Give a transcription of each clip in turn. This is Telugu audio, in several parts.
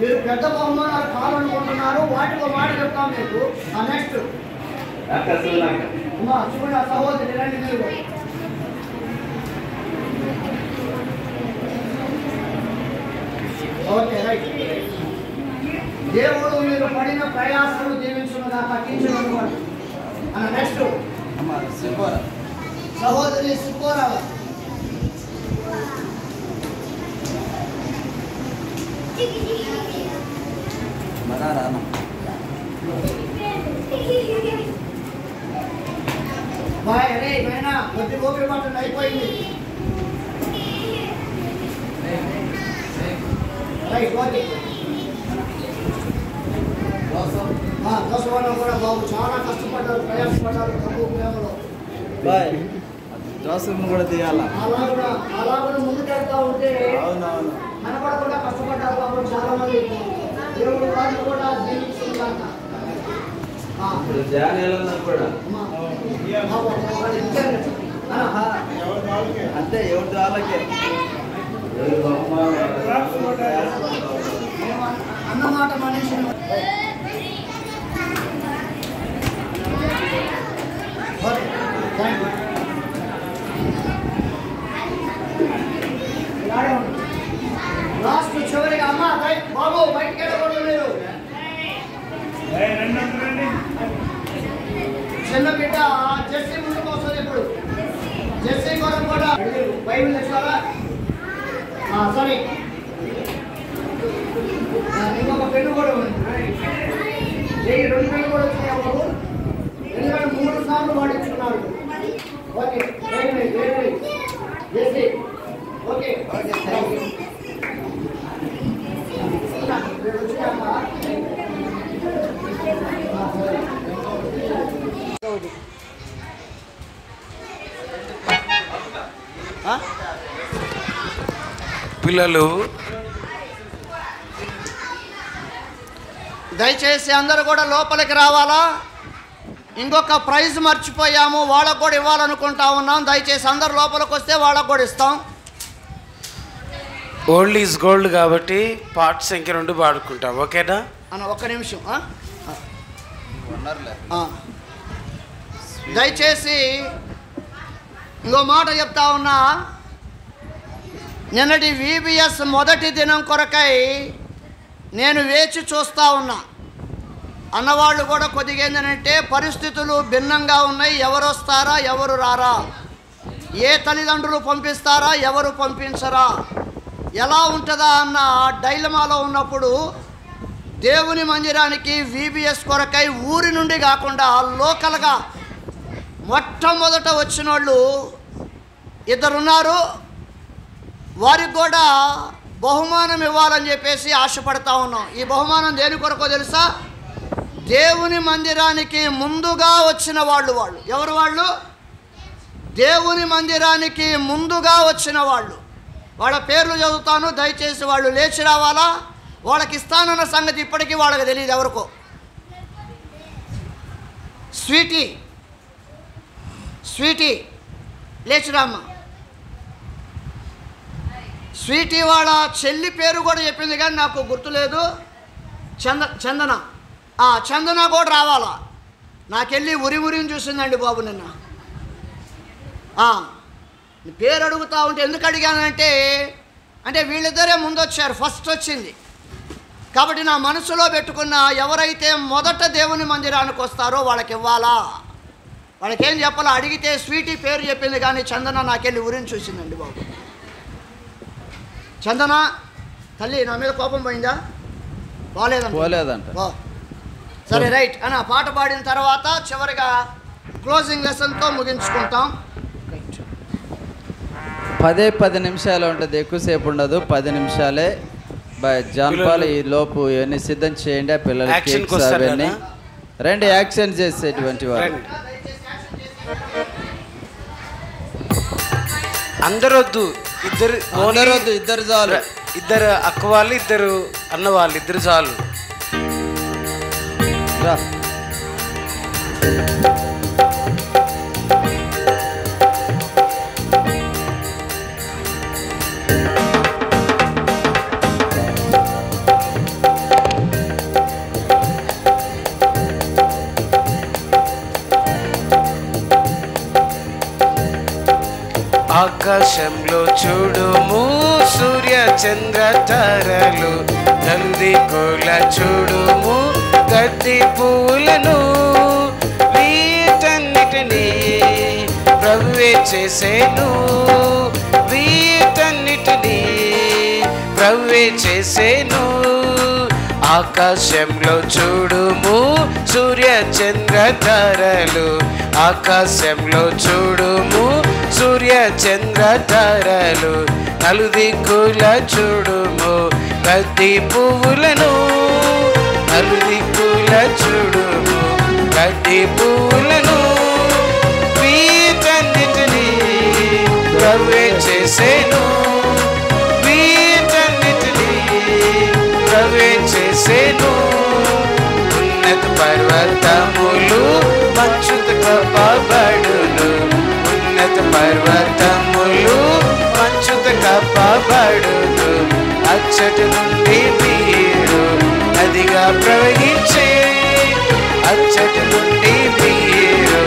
మీరు పెద్ద బహుమానాలు కావాలనుకుంటున్నారు, వాటిలో మాట చెప్తాం మీకు. నెక్స్ట్ చూడ సహోదరి రండి మీరు. Okay right. దేవుడు మీరు పడిన ప్రయాసాలు దీవించుగా తగ్గించడం. నెక్స్ట్ సహోదరి సుకోరా. బాయ్ రే మైనా కొద్ది ఓపిక పట్టండి, అయిపోయింది. Right okay. దోసవాళ్ళు కూడా బాబు చాలా కష్టపడ్డారు, ప్రయాసపడ్డారు ప్రభు ప్రేమలో. బాయ్ జోసఫ్ను కూడా తీయాలా, అలా కూడా ముందుకెళ్తా ఉంటే కనపడకుండా కష్టపడ్డారు బాబు చాలా మంది. దేవుడు వాళ్ళు కూడా జీవిస్తున్నారు. అంతే ఎవరి వాళ్ళకే అన్నమాట మనిషి. లాస్ట్ చివరిగా అమ్మ బాబు బయటకు వెళ్ళకూడదు మీరు. చిన్న బిడ్డ జెస్సీ ముందుకు వస్తుంది ఇప్పుడు. జెస్సీ కోసం కూడా బైబిల్ తెచ్చుకోవాలా? సరే, ఇంకొక పెన్ను కూడా ఉంది. 2 పెన్ను కూడా వచ్చినాయి బాబు, ఎందుకంటే 3 సార్లు వాడించుకున్నారు. Okay Jessie okay. పిల్లలు దయచేసి అందరూ కూడా లోపలికి రావాలా. ఇంకొక ప్రైజ్ మర్చిపోయాము, వాళ్ళకు కూడా ఇవ్వాలనుకుంటా ఉన్నాం. దయచేసి అందరు లోపలికి వస్తే వాళ్ళకు కూడా ఇస్తాం. ఓల్డ్ ఈజ్ గోల్డ్ కాబట్టి పాట సంఖ్య 2 పాడుకుంటాం, ఓకేనా అన్న? ఒక్క నిమిషం. దయచేసి ఇంకో మాట చెప్తా ఉన్నా. నిన్నటి VBS మొదటి దినం కొరకై నేను వేచి చూస్తూ ఉన్నా. అన్నవాళ్ళు కూడా కొద్దిగా ఏంటంటే పరిస్థితులు భిన్నంగా ఉన్నాయి. ఎవరు వస్తారా, ఎవరు రారా, ఏ తల్లిదండ్రులు పంపిస్తారా, ఎవరు పంపించరా, ఎలా ఉంటుందా అన్న డైలమాలో ఉన్నప్పుడు దేవుని మందిరానికి VBS కొరకై ఊరి నుండి కాకుండా లోకల్గా మొట్టమొదట వచ్చిన వాళ్ళు 2 ఉన్నారు. వారికి కూడా బహుమానం ఇవ్వాలని చెప్పేసి ఆశపడతా ఉన్నాం. ఈ బహుమానం దేని కొరకో తెలుసా? దేవుని మందిరానికి ముందుగా వచ్చిన వాళ్ళు. ఎవరు వాళ్ళు? దేవుని మందిరానికి ముందుగా వచ్చిన వాళ్ళు. వాళ్ళ పేర్లు చదువుతాను, దయచేసి వాళ్ళు లేచి రావాలా. వాళ్ళకి ఇస్తానన్న సంగతి ఇప్పటికీ వాళ్ళకి తెలియదు ఎవరికో. స్వీటీ లేచిరామ్మ. స్వీటీ వాళ్ళ చెల్లి పేరు కూడా చెప్పింది కానీ నాకు గుర్తులేదు. చందన చందన కూడా రావాలా. నాకెళ్ళి ఉరిని చూసిందండి బాబు నిన్న. పేరు అడుగుతూ ఉంటే ఎందుకు అడిగానంటే వీళ్ళిద్దరే ముందు వచ్చారు, ఫస్ట్ వచ్చింది కాబట్టి నా మనసులో పెట్టుకున్న ఎవరైతే మొదట దేవుని మందిరానికి వస్తారో వాళ్ళకి ఇవ్వాలా. వాళ్ళకేం చెప్పాలా అడిగితే స్వీటీ పేరు చెప్పింది కానీ చందన నాకెళ్ళి ఉరిని చూసిందండి బాబు. చందన తల్లి నా మీద కోపం పోయిందా? పోలేదంట. సరే రైట్ అన్న. పాట పాడిన తర్వాత చివరిగా క్లోజింగ్ లెసన్తో ముగించుకుంటాం. 10 నిమిషాలు ఉంటుంది, ఎక్కువసేపు ఉండదు, 10 నిమిషాలే. జాన్పాల్ ఈ లోపు ఇవన్నీ సిద్ధం చేయండి. ఆ పిల్లలకి అవన్నీ రండి, యాక్షన్ చేసేటువంటి వారు అందరొద్దు, ఇద్దరు చాలు. ఇద్దరు అక్క వాళ్ళు, ఇద్దరు అన్న వాళ్ళు, ఇద్దరు చాలు. రా. ఆకాశంలో చూడుము సూర్య చంద్ర తారలు, నలుదిక్కుల చూడుము గడ్డి పూలను, వీటన్నిటినీ ప్రభువే చేసేను, వీటన్నిటినీ ప్రభువే చేసేను. ఆకాశంలో చూడుము సూర్య చంద్ర తారలు, ఆకాశంలో చూడుము సూర్య చంద్ర తారలు, నలుదిక్కుల చూడుము గడ్డి పువ్వులను, నలుదిక్కుల చూడుము గడ్డి పువ్వులను, వీటన్నిటినీ ప్రభువే చేసేను, వీటన్నిటినీ ప్రభువే చేసేను. ఉన్నత పర్వతములు మంచుతో కప్పబడును, ఉన్నత పర్వతములు మంచుతో కప్పబడును, అచ్చటి నుండి మీరు నదిగా ప్రవహించే, అచ్చటి నుండి మీరు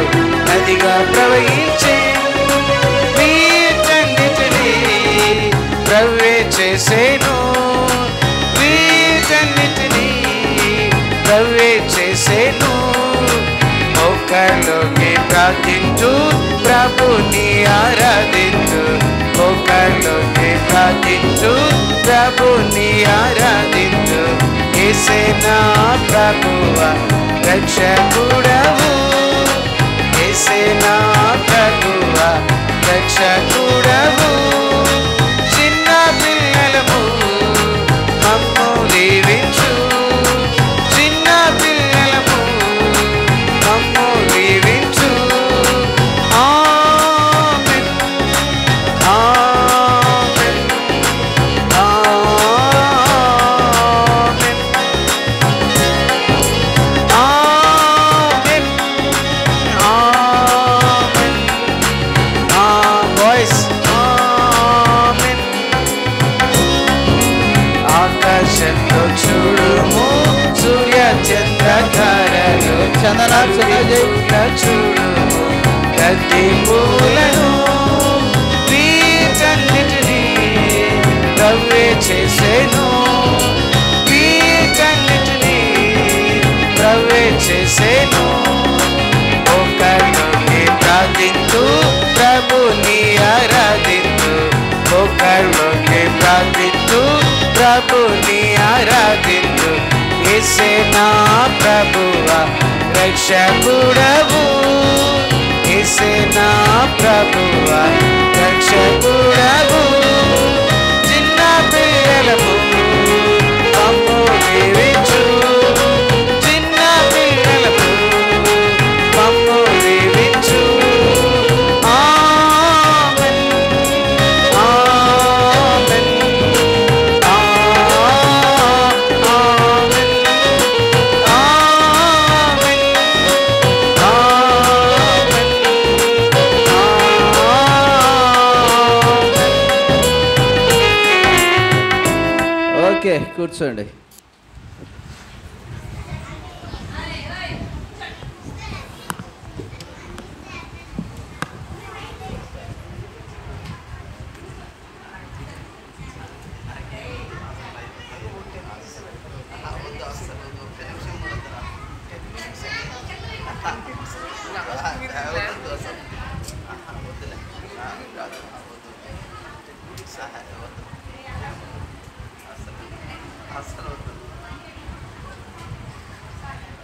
నదిగా ప్రవహించే. వీటన్నిటినీ ప్రభువే చేసేను, వీటన్నిటినీ ప్రభువే చేసేను. మోకాళ్ళలోకి ప్రార్థించు ప్రభుని ఆరాధించు, మోకాళ్ళలోకి ప్రార్థించు ప్రభుని ఆరాధించు. యేసే నా ప్రభువా రక్షకుడవు, యేసే నా ప్రభువా రక్షకుడవు. చిన్న పిల్లలము మమ్ము దీవించు, చిన్న పిల్లలము మమ్ము దీవించు. ఆమేన్, ఆమేన్, ఆమేన్, ఆమేన్, ఆమేన్. వాయిస్ ఆమేన్. ఆకాశంలో చూడుము సూర్య చంద్ర తారలు, చందన చూడుము గడ్డి పూలను, వీటన్నిటినీ ప్రభువే చేసేను, వీటన్నిటినీ ప్రభువే చేసేను. మోకాళ్ళలోకి ప్రార్థించు ప్రభుని ఆరాధించు, మోకాళ్ళలోకి ప్రార్థించు ప్రభుని ఆరాధించు. యేసే నా ప్రభువా రక్షకుడవు, యేసే నా ప్రభువా రక్షకుడవు. చిన్న పిల్లలము మమ్ము దీవించు, చిన్న పిల్లలము మమ్ము దీవించు. ఆమేన్, ఆమేన్, ఆమేన్, ఆమేన్, ఆమేన్. ఓకే, కూర్చోండి.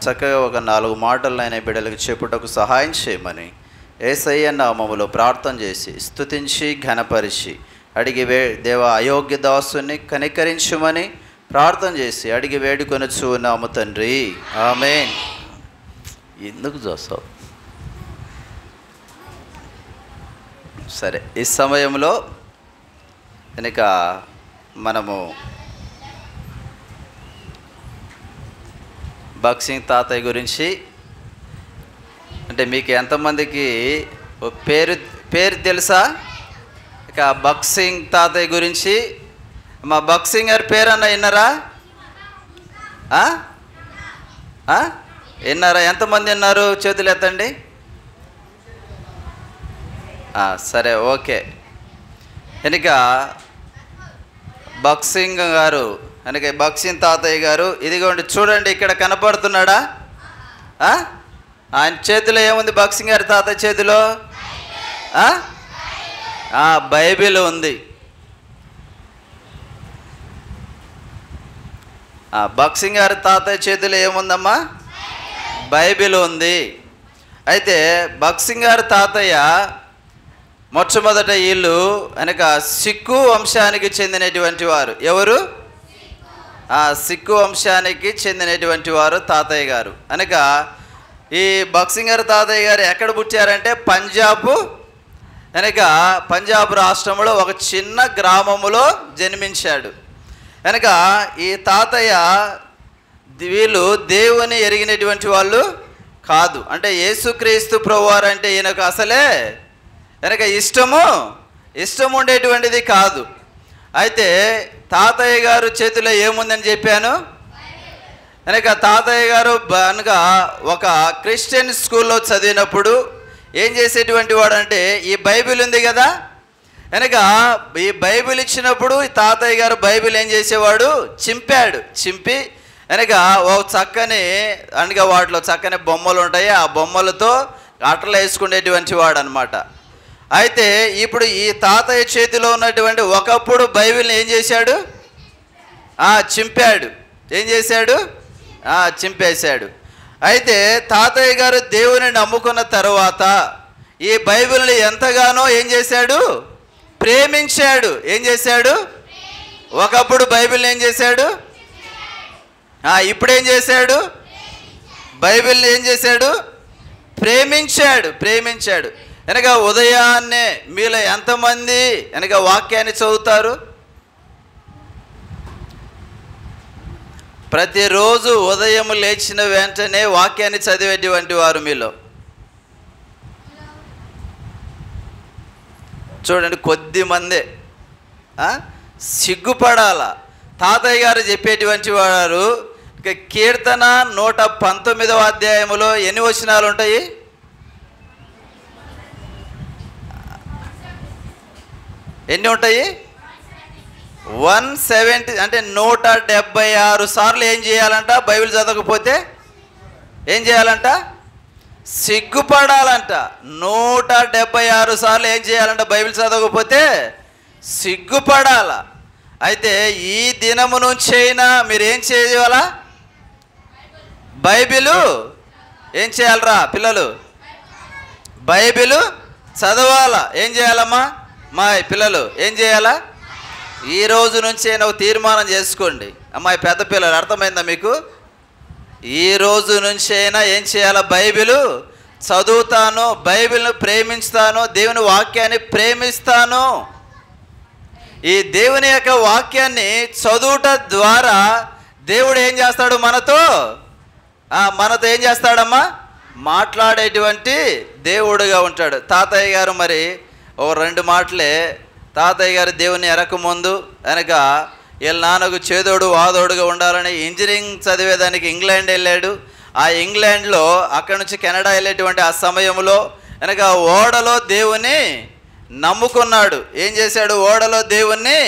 చక్కగా ఒక 4 మాటలు ఆయన బిడ్డలకు చెప్పుటకు సహాయం చేయమని యేసయ్య నామములో ప్రార్థన చేసి స్తుతించి ఘనపరిచి అడిగి దేవ అయోగ్య దాసుని కనికరించుమని ప్రార్థన చేసి అడిగి వేడుకొనొచ్చు నాము తండ్రి, ఆమేన్. ఎందుకు చూస్తావు? సరే, ఈ సమయంలో కనుక మనము బక్సింగ్ తాతయ్య గురించి అంటే మీకు ఎంతమందికి పేరు తెలుసా? ఇక బక్సింగ్ తాతయ్య గురించి మా బక్సింగ్ గారి పేరన్నా విన్నారా? విన్నారా? ఎంతమంది విన్నారు? చేతులు ఎత్తండి. సరే, ఓకే. కనుక బక్సింగ్ గారు కనుక బక్సింగ్ తాతయ్య గారు ఇదిగోండి చూడండి, ఇక్కడ కనపడుతున్నాడా? ఆయన చేతిలో ఏముంది? బక్సింగ్ గారి తాతయ్య చేతిలో బైబిల్ ఉంది. బక్సింగ్ గారి తాతయ్య చేతిలో ఏముందమ్మా? బైబిల్ ఉంది. అయితే బక్సింగ్ గారి తాతయ్య మొట్టమొదట వీళ్ళు వెనక సిక్కు వంశానికి చెందినటువంటి వారు. ఎవరు? సిక్కు వంశానికి చెందినటువంటి వారు తాతయ్య గారు. అనక ఈ బక్సింగ్ గారి తాతయ్య గారు ఎక్కడ పుట్టారంటే పంజాబ్ రాష్ట్రంలో ఒక చిన్న గ్రామములో జన్మించాడు. కనుక ఈ తాతయ్య వీళ్ళు దేవుని ఎరిగినటువంటి వాళ్ళు కాదు. అంటే యేసుక్రీస్తు ప్రభువారు అంటే ఈయనకు అసలే కనుక ఇష్టం ఉండేటువంటిది కాదు. అయితే తాతయ్య గారు చేతిలో ఏముందని చెప్పాను? కనుక తాతయ్య గారు అనగా ఒక క్రిస్టియన్ స్కూల్లో చదివినప్పుడు ఏం చేసేటువంటి వాడు అంటే ఈ బైబిల్ ఉంది కదా, కనుక ఈ బైబిల్ ఇచ్చినప్పుడు ఈ తాతయ్య గారు బైబిల్ ఏం చేసేవాడు? చింపి కనుక ఓ చక్కని అనగా వాటిలో చక్కని బొమ్మలు ఉంటాయి, ఆ బొమ్మలతో అట్టలు వేసుకునేటువంటి వాడు అనమాట. అయితే ఇప్పుడు ఈ తాతయ్య చేతిలో ఉన్నటువంటి ఒకప్పుడు బైబిల్ని ఏం చేశాడు? చింపాడు. ఏం చేశాడు? చింపేశాడు. అయితే తాతయ్య గారు దేవుని నమ్ముకున్న తర్వాత ఈ బైబిల్ని ఎంతగానో ఏం చేశాడు? ప్రేమించాడు. ఏం చేశాడు? ఒకప్పుడు బైబిల్ని ఏం చేశాడు? ఇప్పుడు ఏం చేశాడు? బైబిల్ని ఏం చేశాడు? ప్రేమించాడు. కనుక ఉదయాన్నే మీలో ఎంతమంది కనుక వాక్యాన్ని చదువుతారు? ప్రతిరోజు ఉదయం లేచిన వెంటనే వాక్యాన్ని చదివేటువంటి వారు మీలో చూడండి కొద్ది మందే. సిగ్గుపడాల. తాతయ్య గారు చెప్పేటువంటి వారు ఇక కీర్తన 119వ అధ్యాయంలో ఎన్ని వచనాలు ఉంటాయి? ఎన్ని ఉంటాయి? 170 అంటే 176 సార్లు ఏం చేయాలంట? బైబిల్ చదవకపోతే ఏం చేయాలంట? సిగ్గుపడాలంట. 176 సార్లు ఏం చేయాలంట? బైబిల్ చదవకపోతే సిగ్గుపడాల. అయితే ఈ దినము నుంచి అయినా మీరు ఏం చేయాలా? బైబిలు ఏం చేయాలరా పిల్లలు? బైబిలు చదవాలా. ఏం చేయాలమ్మా మా పిల్లలు? ఏం చేయాలా? ఈ రోజు నుంచి ఒక తీర్మానం చేసుకోండి. అమ్మాయి పెద్ద పిల్లలు, అర్థమైందా మీకు? ఈ రోజు నుంచి అయినా ఏం చేయాలా? బైబిలు చదువుతాను, బైబిల్ను ప్రేమిస్తాను, దేవుని వాక్యాన్ని ప్రేమిస్తాను. ఈ దేవుని యొక్క వాక్యాన్ని చదువుట ద్వారా దేవుడు ఏం చేస్తాడు? మనతో ఏం చేస్తాడమ్మా? మాట్లాడేటువంటి దేవుడుగా ఉంటాడు. తాతయ్య గారు మరి ఓ 2 మాటలే. తాతయ్య గారు దేవుని ఎరకముందు వెనక వీళ్ళ నాన్నకు చేదోడు వాదోడుగా ఉండాలని ఇంజనీరింగ్ చదివేదానికి ఇంగ్లాండ్ వెళ్ళాడు. ఆ ఇంగ్లాండ్లో అక్కడి నుంచి కెనడా వెళ్ళేటువంటి ఆ సమయంలో వెనక ఓడలో దేవుని నమ్ముకున్నాడు. ఏం చేశాడు? ఓడలో దేవుణ్ణి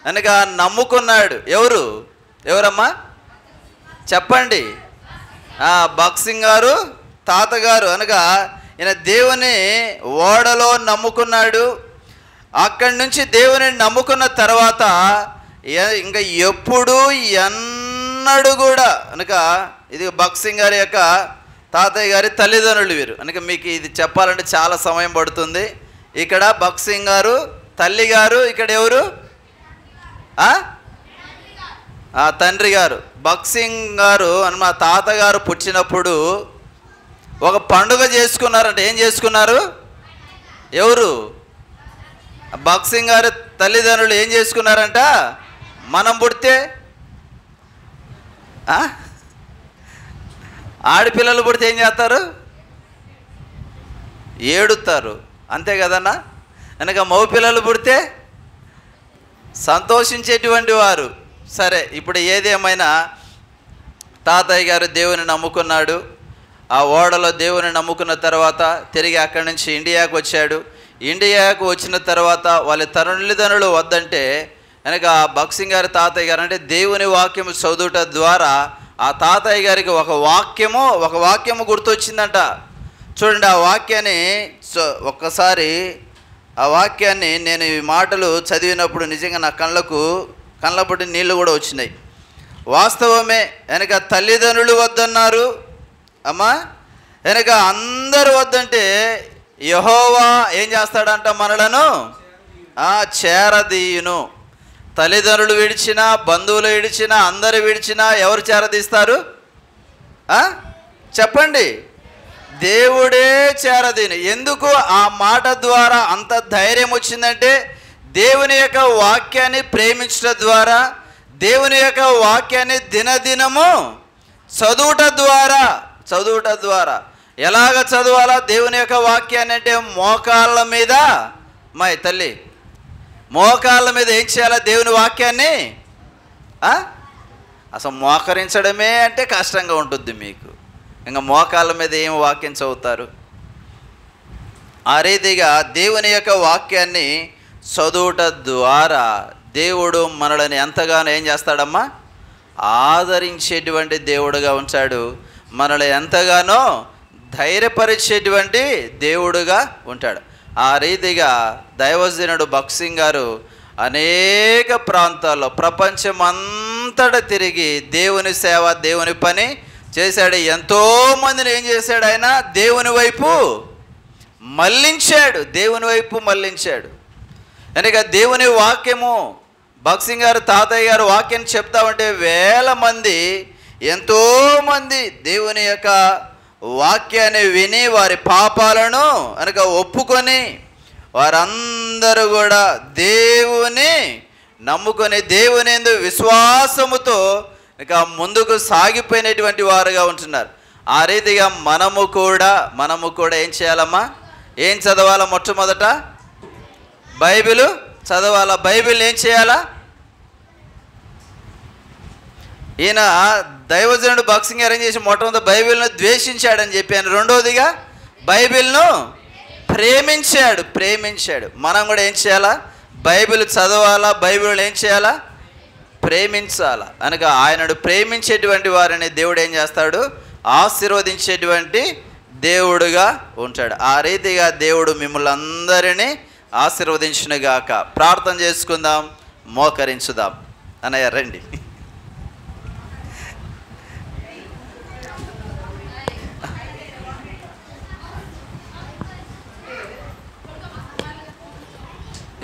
వెనక నమ్ముకున్నాడు. ఎవరమ్మా చెప్పండి? బక్సింగ్ గారు తాతగారు అనగా ఈయన దేవుని ఓడలో నమ్ముకున్నాడు. అక్కడి నుంచి దేవుని నమ్ముకున్న తర్వాత ఇంకా ఎప్పుడు ఎన్నడూ కూడా అనక ఇది బక్సింగ్ గారి యొక్క తాతయ్య గారి తల్లిదండ్రులు వీరు. అనక మీకు ఇది చెప్పాలంటే చాలా సమయం పడుతుంది. ఇక్కడ బక్సింగ్ గారు తల్లి గారు, ఇక్కడ ఎవరు? తండ్రి గారు. బక్సింగ్ గారు అని మా తాతగారు పుట్టినప్పుడు ఒక పండుగ చేసుకున్నారంటే ఏం చేసుకున్నారు? ఎవరు? బక్సింగ్ గారు తల్లిదండ్రులు ఏం చేసుకున్నారంట? మనం పుడితే ఆడపిల్లలు పుడితే ఏం చేస్తారు? ఏడుతారు, అంతే కదన్నా? కనుక మగ పిల్లలు పుడితే సంతోషించేటువంటి వారు. సరే, ఇప్పుడు ఏదేమైనా తాతయ్య గారు దేవుని నమ్ముకున్నాడు. ఆ ఓడలో దేవుని నమ్ముకున్న తర్వాత తిరిగి అక్కడి నుంచి ఇండియాకు వచ్చాడు. ఇండియాకు వచ్చిన తర్వాత వాళ్ళ తల్లిదండ్రులు వద్దంటే కనుక భక్సింగ్ గారి తాతయ్య గారు అంటే దేవుని వాక్యము చదువుట ద్వారా ఆ తాతయ్య గారికి ఒక వాక్యము గుర్తొచ్చిందంట. చూడండి, ఆ వాక్యాన్ని ఒక్కసారి ఆ వాక్యాన్ని నేను ఈ మాటలు చదివినప్పుడు నిజంగా నా కళ్ళపటి నీళ్ళు కూడా వచ్చినాయి. వాస్తవమే, వెనక తల్లిదండ్రులు వద్దన్నారు అమ్మా, వెనక అందరూ వద్దంటే యెహోవా ఏం చేస్తాడంట? మనలను చేరదీయును. తల్లిదండ్రులు విడిచినా, బంధువులు విడిచినా, అందరు విడిచినా ఎవరు చేరదీస్తారు? చెప్పండి, దేవుడే చేరదీను. ఎందుకు ఆ మాట ద్వారా అంత ధైర్యం వచ్చిందంటే దేవుని యొక్క వాక్యాన్ని ప్రేమించడం ద్వారా, దేవుని యొక్క వాక్యాన్ని దినదినము చదువుట ద్వారా. ఎలాగ చదవాలా దేవుని యొక్క వాక్యాన్ని అంటే మోకాళ్ళ మీద, తల్లి మోకాళ్ళ మీద ఏం చేయాలా దేవుని వాక్యాన్ని? అసలు మోకరించడమే అంటే కష్టంగా ఉంటుంది మీకు, ఇంకా మోకాళ్ళ మీద ఏం వాక్యం చదువుతారు? ఆ రీతిగా దేవుని యొక్క వాక్యాన్ని చదువుట ద్వారా దేవుడు మనల్ని ఎంతగానో ఏం చేస్తాడమ్మా? ఆదరించేటువంటి దేవుడుగా ఉంచాడు. మనల్ని ఎంతగానో ధైర్యపరిచేటువంటి దేవుడుగా ఉంటాడు. ఆ రీతిగా దైవజనుడు భక్సింగ్ గారు అనేక ప్రాంతాల్లో ప్రపంచమంతటా తిరిగి దేవుని సేవ, దేవుని పని చేశాడు. ఎంతోమందిని ఏం చేశాడు? ఆయన దేవుని వైపు మళ్ళించాడు. కనుక దేవుని వాక్యము భక్సింగ్ గారు తాతయ్య గారు వాక్యం చెప్తా ఉంటే వేల మంది, ఎంతోమంది దేవుని యొక్క వాక్యాన్ని విని వారి పాపాలను కనుక ఒప్పుకొని వారందరూ కూడా దేవుని నమ్ముకొని దేవుని యందు విశ్వాసముతో ఇక ముందుకు సాగిపోయినటువంటి వారుగా ఉంటున్నారు. ఆ రీతిగా మనము కూడా ఏం చేయాలమ్మా? ఏం చదవాలా? మొట్టమొదట బైబిల్ చదవాలా. బైబిల్ ఏం చేయాలా? ఈయన దైవజనుడు భక్సింగ్ గారు ఏం చేసి మొట్టమొదటి బైబిల్ను ద్వేషించాడని చెప్పాను. రెండవదిగా బైబిల్ను ప్రేమించాడు. మనం కూడా ఏం చేయాలా? బైబిల్ చదవాలా, బైబిల్ ఏం చేయాలా? ప్రేమించాలా. అనగా ఆయనను ప్రేమించేటువంటి వారిని దేవుడు ఏం చేస్తాడు? ఆశీర్వదించేటువంటి దేవుడుగా ఉంటాడు. ఆ రీతిగా దేవుడు మిమ్మల్ని అందరినీ ఆశీర్వదించునుగాక. ప్రార్థన చేసుకుందాం, మోకరించుదాం. అన్నయ్య రండి.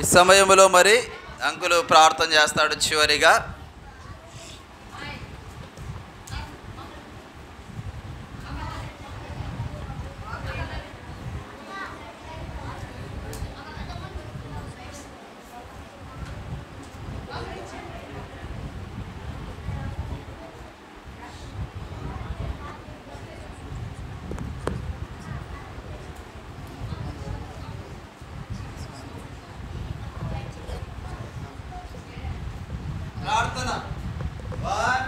ఈ సమయంలో మరి అంకులు ప్రార్థన చేస్తాడు చివరిగా. ప్రార్థన 1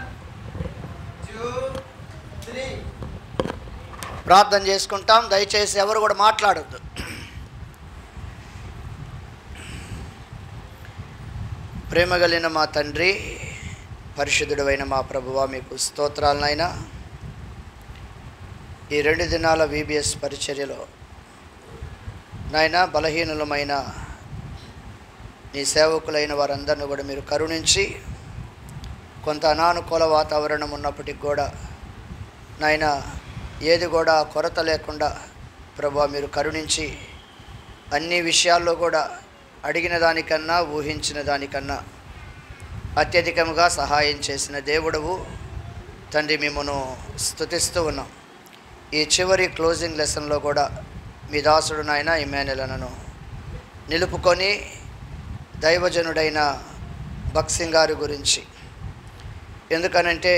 2 3 ప్రార్థన చేసుకుంటాం. దయచేసి ఎవరు కూడా మాట్లాడొద్దు. ప్రేమ కలిగిన మా తండ్రి, పరిశుద్ధుడైన మా ప్రభువా, మీకు స్తోత్రాలనైనా. ఈ 2 దినాల VBS పరిచర్యలో నాయనా బలహీనులమైన నీ సేవకులైన వారందరిని కూడా మీరు కరుణించి, కొంత అనానుకూల వాతావరణం ఉన్నప్పటికి కూడా నాయన ఏది కూడా కొరత లేకుండా ప్రభువా మీరు కరుణించి అన్ని విషయాల్లో కూడా అడిగిన దానికన్నా ఊహించిన దానికన్నా అత్యధికంగా సహాయం చేసిన దేవుడవు తండ్రి, మిమ్మను స్తుతిస్తూ ఉన్నాం. ఈ చివరి క్లోజింగ్ లెసన్లో కూడా మీ దాసుడు నాయన ఇమ్మానుయేలును నిలుపుకొని దైవజనుడైన భక్సింగ్ గారి గురించి. ఎందుకనంటే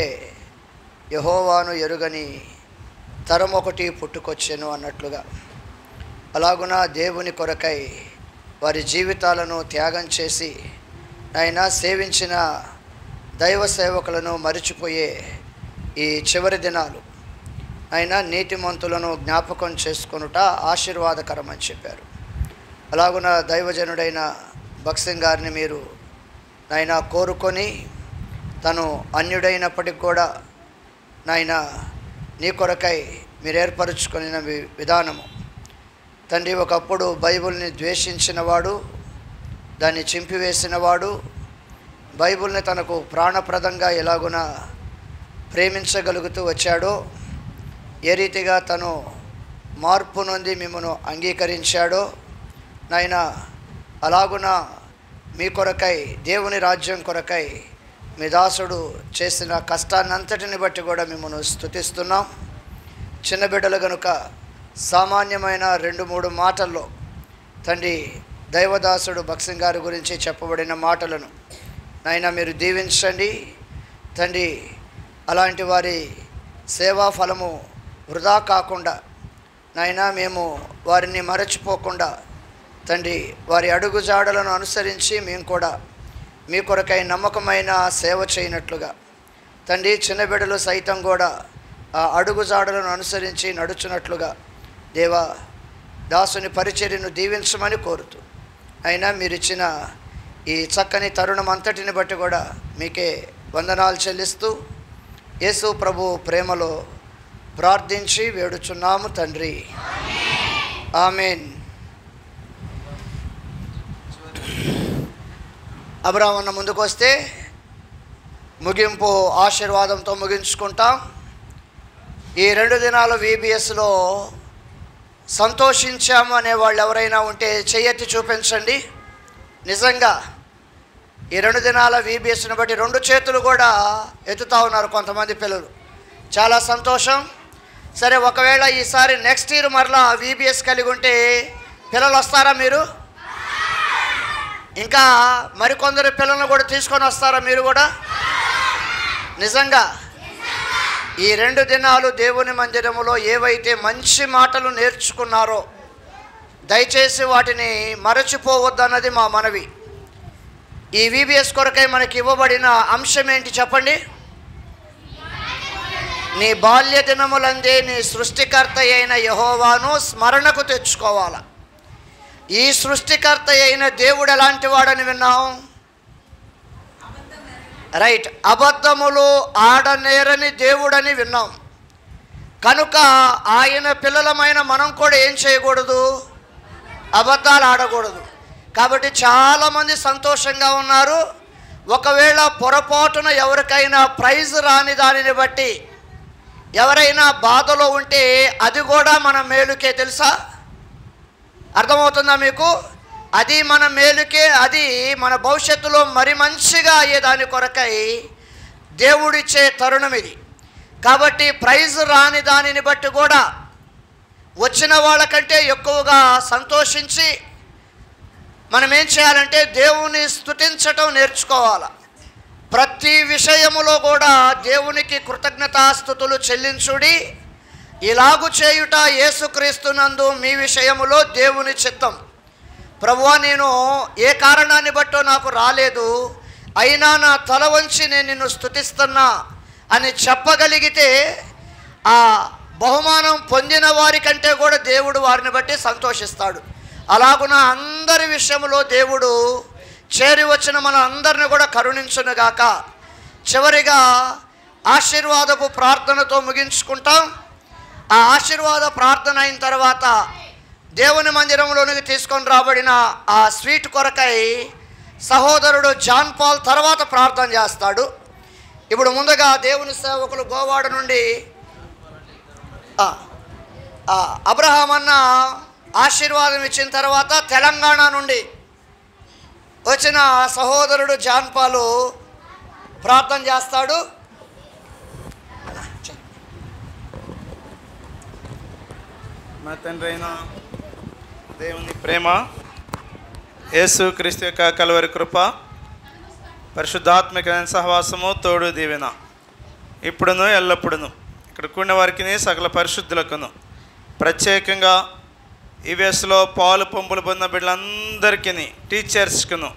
యెహోవాను ఎరుగని తరం ఒకటి పుట్టుకొచ్చెను అన్నట్లుగా, అలాగున దేవుని కొరకై వారి జీవితాలను త్యాగం చేసి ఆయన సేవించిన దైవ సేవకులను మరిచిపోయే ఈ చివరి దినాలు ఆయన నీతిమంతులను జ్ఞాపకం చేసుకొనుట ఆశీర్వాదకరం అని చెప్పారు. అలాగున దైవజనుడైన భక్సింగ్ గారిని మీరు నాయన కోరుకొని, తను అన్యుడైనప్పటికి కూడా నాయన నీ కొరకై మీరు ఏర్పరచుకున్న విధానము తండ్రి, ఒకప్పుడు బైబిల్ని ద్వేషించినవాడు, దాన్ని చింపివేసినవాడు, బైబిల్ని తనకు ప్రాణప్రదంగా ఎలాగున ప్రేమించగలుగుతూ వచ్చాడో, ఏ రీతిగా తను మార్పు నొంది మిమ్మను అంగీకరించాడో నాయన, అలాగున మీ కొరకై దేవుని రాజ్యం కొరకై మీ దాసుడు చేసిన కష్టాన్నంతటిని బట్టి కూడా మిమ్మల్ని స్తుతిస్తున్నాం. చిన్న బిడ్డలు గనుక సామాన్యమైన 2-3 మాటల్లో తండ్రి దైవదాసుడు భక్సింగ్ గారి గురించి చెప్పబడిన మాటలను నాయన మీరు దీవించండి తండ్రి. అలాంటి వారి సేవా ఫలము వృధా కాకుండా నాయన మేము వారిని మరచిపోకుండా తండ్రి, వారి అడుగుజాడలను అనుసరించి మేము కూడా మీ కొరకై నమ్మకమైన సేవ చేయనట్లుగా తండ్రి, చిన్న బిడ్డలు సైతం కూడా ఆ అడుగుజాడలను అనుసరించి నడుచున్నట్లుగా దేవా దాసుని పరిచర్యను దీవించమని కోరుతూ, అయినా మీరు ఇచ్చిన ఈ చక్కని తరుణం అంతటిని బట్టి కూడా మీకే వందనాలు చెల్లిస్తూ యేసు ప్రభు ప్రేమలో ప్రార్థించి వేడుచున్నాము తండ్రి, ఆమేన్. అబ్రాహం అన్న ముందుకు వస్తే ముగింపు ఆశీర్వాదంతో ముగించుకుంటాం. ఈ 2 దినాలు VBSలో సంతోషించాము అనేవాళ్ళు ఎవరైనా ఉంటే చెయ్యెత్తి చూపించండి. నిజంగా ఈ 2 దినాల VBSను బట్టి 2 చేతులు కూడా ఎత్తుతా ఉన్నారు కొంతమంది పిల్లలు. చాలా సంతోషం. సరే, ఒకవేళ ఈసారి నెక్స్ట్ ఇయర్ మరలా VBS కలిగి ఉంటే పిల్లలు వస్తారా మీరు? ఇంకా మరికొందరు పిల్లలను కూడా తీసుకొని వస్తారా మీరు కూడా? నిజంగా ఈ 2 దినాలు దేవుని మందిరములో ఏవైతే మంచి మాటలు నేర్చుకున్నారో దయచేసి వాటిని మరచిపోవద్దన్నది మా మనవి. ఈ VBS కొరకై మనకి ఇవ్వబడిన అంశం ఏంటి చెప్పండి? నీ బాల్య దినములందే నీ సృష్టికర్త అయిన యెహోవాను స్మరణకు తెచ్చుకోవాలా. ఈ సృష్టికర్త అయిన దేవుడు ఎలాంటి వాడని విన్నాం? రైట్, అబద్ధములు ఆడనేరని దేవుడని విన్నాం. కనుక ఆయన పిల్లలమైన మనం కూడా ఏం చేయకూడదు? అబద్ధాలు ఆడకూడదు. కాబట్టి చాలామంది సంతోషంగా ఉన్నారు. ఒకవేళ పొరపాటున ఎవరికైనా ప్రైజ్ రాని దానిని బట్టి ఎవరైనా బాధలో ఉంటే అది కూడా మన మేలుకే, తెలుసా? అర్థమవుతుందా మీకు? అది మన మేలుకే, అది మన భవిష్యత్తులో మరి మంచిగా అయ్యేదాని కొరకై దేవుడిచ్చే తరుణం ఇది. కాబట్టి ప్రైజ్ రాని దానిని బట్టి కూడా వచ్చిన వాళ్ళకంటే ఎక్కువగా సంతోషించి మనం ఏం చేయాలంటే దేవుని స్తుతించటం నేర్చుకోవాలి. ప్రతి విషయములో కూడా దేవునికి కృతజ్ఞతాస్తుతులు చెల్లించుడి. ఇలాగు చేయుట యేసుక్రీస్తునందు మీ విషయములో దేవుని చిత్తం. ప్రభువా, నేను ఏ కారణాన్ని బట్టో నాకు రాలేదు, అయినా నా తల వంచి నేను నిన్ను స్తుతిస్తున్నా అని చెప్పగలిగితే ఆ బహుమానం పొందిన వారి కంటే కూడా దేవుడు వారిని బట్టి సంతోషిస్తాడు. అలాగున అందరి విషయంలో దేవుడు చేరి వచ్చిన మన అందరిని కూడా కరుణించునుగాక. చివరిగా ఆశీర్వాదపు ప్రార్థనతో ముగించుకుంటాం. ఆ ఆశీర్వాద ప్రార్థన అయిన తర్వాత దేవుని మందిరంలోనికి తీసుకొని రాబడిన ఆ స్వీట్ కొరకై సహోదరుడు జాన్ పాల్ తర్వాత ప్రార్థన చేస్తాడు. ఇప్పుడు ముందుగా దేవుని సేవకులు గోవాడ నుండి అబ్రహాం అన్న ఆశీర్వాదం ఇచ్చిన తర్వాత తెలంగాణ నుండి వచ్చిన సహోదరుడు జాన్ పాలు ప్రార్థన చేస్తాడు. మా తండ్రి అయిన దేవుని ప్రేమ, యేసు క్రీస్తు యొక్క కలువరి కృప, పరిశుద్ధాత్మిక సహవాసము తోడు దీవెన ఇప్పుడును ఎల్లప్పుడును ఇక్కడ కూడిన వారికి సకల పరిశుద్ధులకును ప్రత్యేకంగా ఈవీఎస్లో పాలు పంపులు పొందిన బిడ్డలందరికీ టీచర్స్కును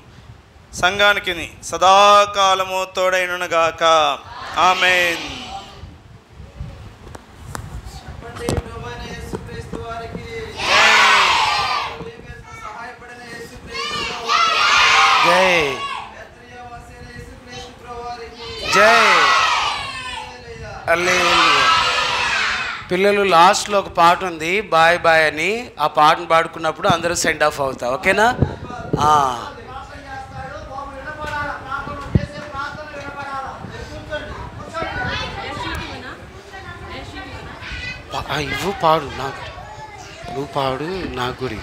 సంఘానికి సదాకాలము తోడైనగాక. ఆమేన్. జై జై హల్లెలూయా. పిల్లలు లాస్ట్లో ఒక పాట ఉంది బాయ్ బాయ్ అని, ఆ పాటను పాడుకున్నప్పుడు అందరూ సెండ్ ఆఫ్ అవుతా, ఓకేనా? ఇవ్వు పాడు, నాకు నువ్వు పాడు, నా గురి.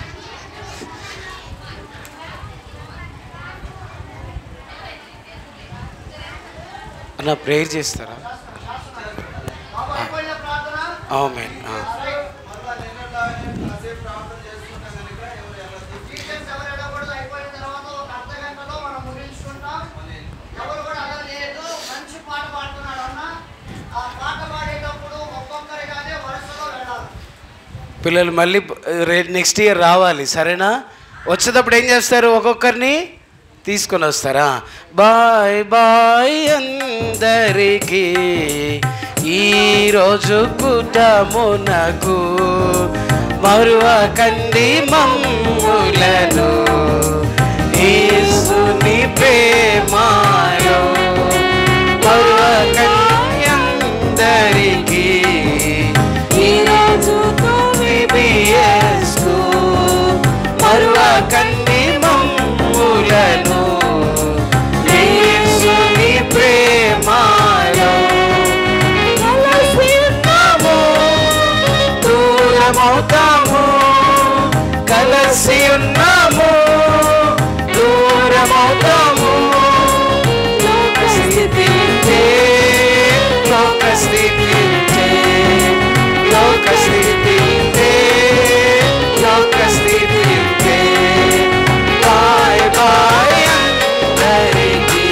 అన్న ప్రేయర్ చేస్తారా? ఆమేన్. పిల్లలు మళ్ళీ నెక్స్ట్ ఇయర్ రావాలి, సరేనా? వచ్చేటప్పుడు ఏం చేస్తారు? ఒక్కొక్కరిని తీసుకొని వస్తారా? బాయ్ బాయ్ అందరికీ ఈరోజు కుటమునకు మరువకండి మమ్ములను యేసుని ప్రేమలో మరువకండి అందరికీ ఈరోజు VBSకు మరువకండి మమ్ములను యేసుని ప్రేమలో దూరమవుతాము, కలిసి ఉన్నాము, దూరమవుతాము. లోకస్థితి లోకస్థితి లోకస్థితి లోకస్థితి బాయ్ బాయ్ అందరికీ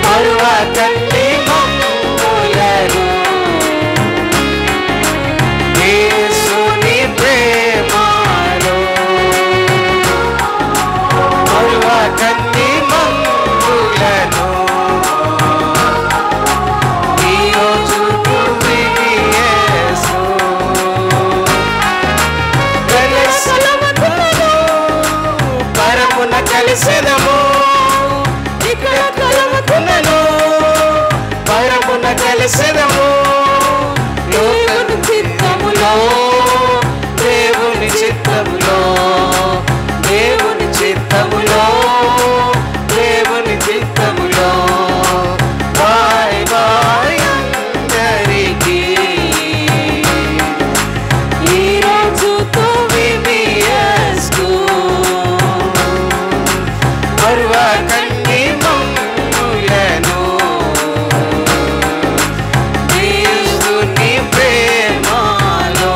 మరువకండి మమ్ములను యేసుని ప్రేమలో మరువకండి మమ్ములను ఈరోజు యేసు పరమున కలిసెదము, ఇక్కడ కలవకునను పరమున కలిసెదము. దేవుని చిత్తములో దేవుని చిత్తములో దేవుని చిత్తములో దేవుని చిత్తములో బాయ్ బాయ్ అందరికీ ఈరోజు VBSకు మరువకండి మమ్ములను యేసుని ప్రేమలో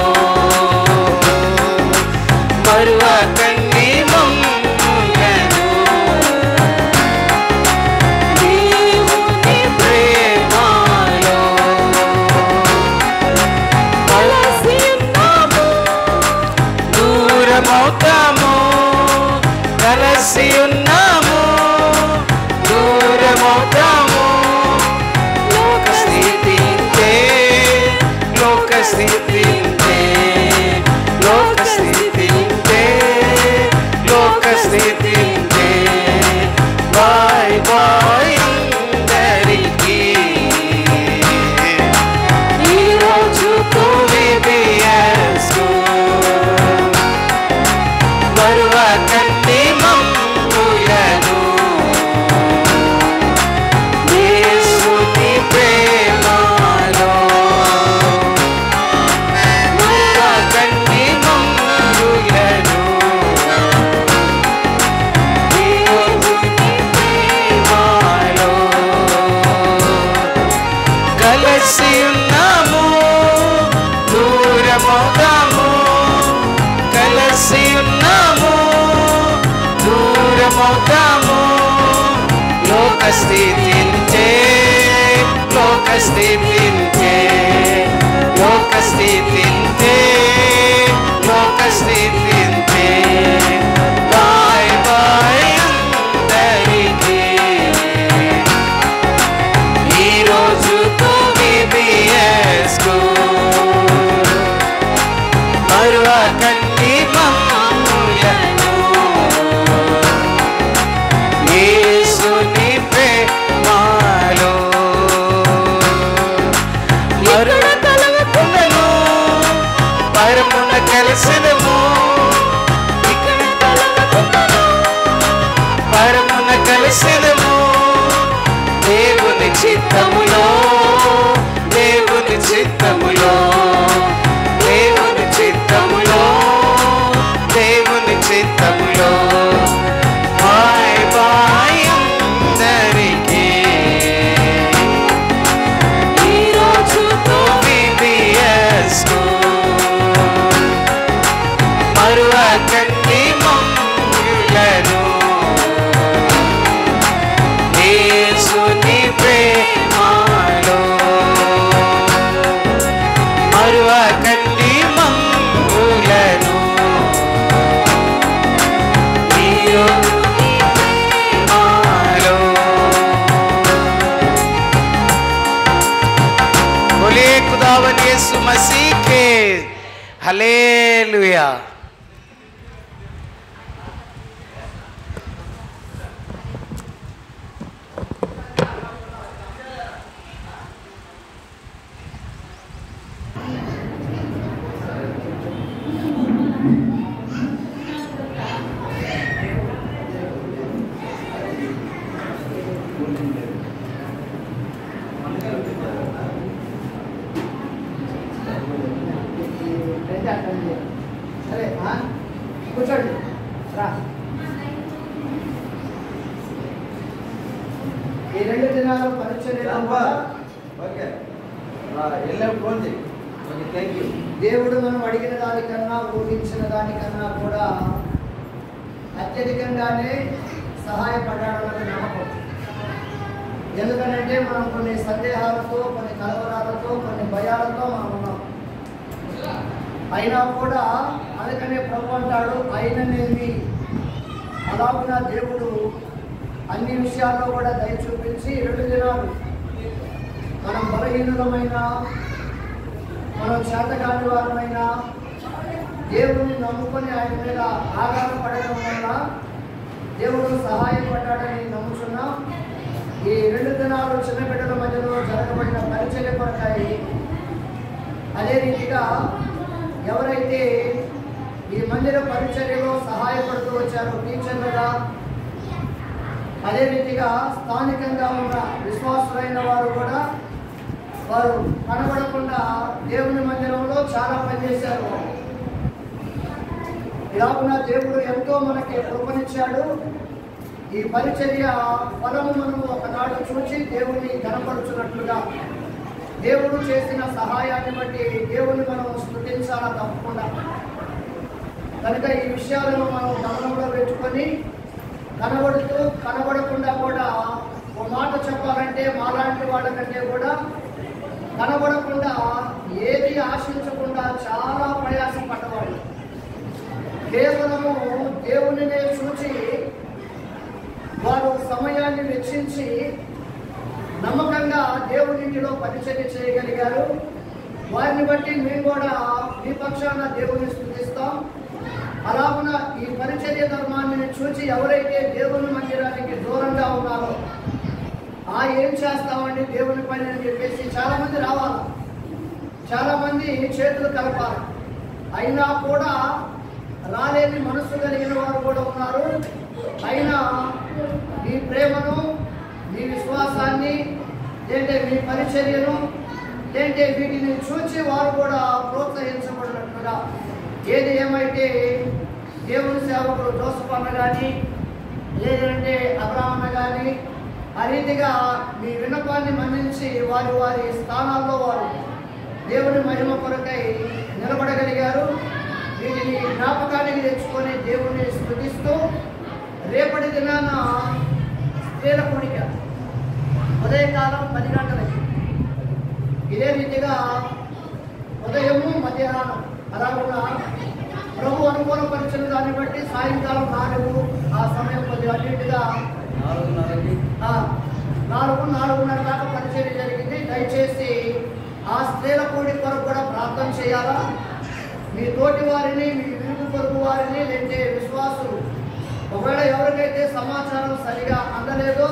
మరువకండి మమ్ములను దేవుని ప్రేమలో కలిసి ఉన్నాము, దూరమవుతాము, కలిసి ఉన్నాము, దూరమవుతాము. లోకస్థితి లోకస్థితి లోకస్థితి లోకస్థితి బాయ్ బాయ్ అందరికీ ఈరోజు VBSకు మరువకండి మమ్ములను యేసుని ప్రేమలో మోక్షము లోకస్థితించే లోకస్థితించే లోకస్థితించే లోకస్థితించే బాయ్ బాయ్ అందరికీ ఈరోజుతో VBS కు మరువకండి మమ్ములను యేసుని ప్రేమలో మరువ కలవకుండను పరమున కలిసెదము ఇక్కడ కలవకుండను పరమున కలిసెదము దేవుని చిత్తములో దేవుని చిత్తములో దేవుని చిత్తములో దేవుని చిత్తములో బాయ్ బాయ్ అందరికీ ఈరోజుతో VBS కు మరువకండి మమ్ములను యేసుని ప్రేమలో మరువకండి మమ్ములను ఈరోజుని ప్రేమలో बोले खुदावन यीशु मसीह के हालेलुया సరే కూర్చోండి రా. ఈ 2 దినాలు పరిచర్యలో కూడా దేవుడు మనం అడిగిన దానికన్నా ఊహించిన దానికన్నా కూడా అత్యధికంగానే సహాయపడ్డాడన్నది నమ్మకం. ఎందుకంటే మనం కొన్ని సందేహాలతో కొన్ని కలవరాలతో కొన్ని భయాలతో మనం ఉన్నాం. అయినా కూడా అందుకనే ప్రభు అంటాడు అయిననేమి అలాగున దేవుడు అన్ని విషయాల్లో కూడా దయ చూపించి 2 దినాలు మనం బలహీనులమైన మనం చేతకాని వారమైనా దేవుడిని నమ్ముకొని ఆయన మీద ఆధారపడటం వల్ల దేవుడు సహాయపడ్డాడని నమ్ముచున్నాం. ఈ 2 దినాలు చిన్న బిడ్డల మధ్యలో జరగబడిన పరిచర్య కొరకాయి. అదే రీతిగా ఎవరైతే ఈ మందిర పరిచర్యలో సహాయపడుతూ వచ్చారో టీచర్లుగా, అదే రీతిగా స్థానికంగా ఉన్న విశ్వాసులైన వారు కూడా వారు కనబడకుండా దేవుని మందిరంలో చాలా పనిచేశారు. ఇలాగున దేవుడు ఎంతో మనకి కృపనిచ్చాడు. ఈ పరిచర్య ఫలము మనము ఒకనాడు చూసి దేవుని కనపడుచున్నట్లుగా దేవుడు చేసిన సహాయాన్ని బట్టి దేవుని మనం స్తుతించాలా తప్పకుండా. కనుక ఈ విషయాలను మనం గమనంలో పెట్టుకొని కనబడుతూ కనబడకుండా కూడా ఒక మాట చెప్పాలంటే మాలాంటి వాళ్ళకంటే కూడా కనబడకుండా ఏది ఆశించకుండా చాలా ప్రయాసం పడ్డవాళ్ళు. కేవలము దేవునినే చూచి వారు సమయాన్ని వెచ్చించి నమ్మకంగా దేవునింటిలో పరిచర్య చేయగలిగారు. వారిని బట్టి మేము కూడా మీ పక్షాన దేవుని స్తుతిస్తాం. అలాగున ఈ పరిచర్య ధర్మాన్ని చూసి ఎవరైతే దేవుని మందిరానికి దూరంగా ఉన్నారో ఏం చేస్తామండి దేవుని పని అని చెప్పేసి చాలామంది రావాలి, చాలామంది చేతులు కలపాలి. అయినా కూడా రాలేని మనస్సు కలిగిన వారు కూడా ఉన్నారు. అయినా మీ ప్రేమను, మీ విశ్వాసాన్ని, లేదంటే మీ పరిచర్యను, లేదంటే వీటిని చూచి వారు కూడా ప్రోత్సహించబడినట్లుగా ఏది ఏమైతే దేవుని సేవకులు జోసఫ్ అన్న కానీ, లేదంటే అబ్రాహ్మణ కానీ ఆ రీతిగా మీ విన్నపాన్ని మన్నించి వారి వారి స్థానాల్లో వారు దేవుని మహిమ కొరకై నిలబడగలిగారు. వీటిని జ్ఞాపకానికి తెచ్చుకొని దేవుని స్తుతిస్తూ రేపటి దినాన స్త్రీల కూడిక ఉదయకాలం 10 గంటలకి. ఇదే రీతిగా ఉదయము మధ్యాహ్నం అలాగున్నా ప్రభు అనుకూలపరిచిన దాన్ని బట్టి సాయంకాలం 4 ఆ సమయం కొద్దిగా అన్నింటిగా 4:30 దాకా పరిచయం జరిగింది. దయచేసి ఆ స్త్రీల కూడి కొరకు కూడా ప్రార్థన చేయాలా. మీ తోటి వారిని, మీ విరుగు పొరుగు వారిని, లేదంటే విశ్వాసులు ఒకవేళ ఎవరికైతే సమాచారం సరిగా అందలేదో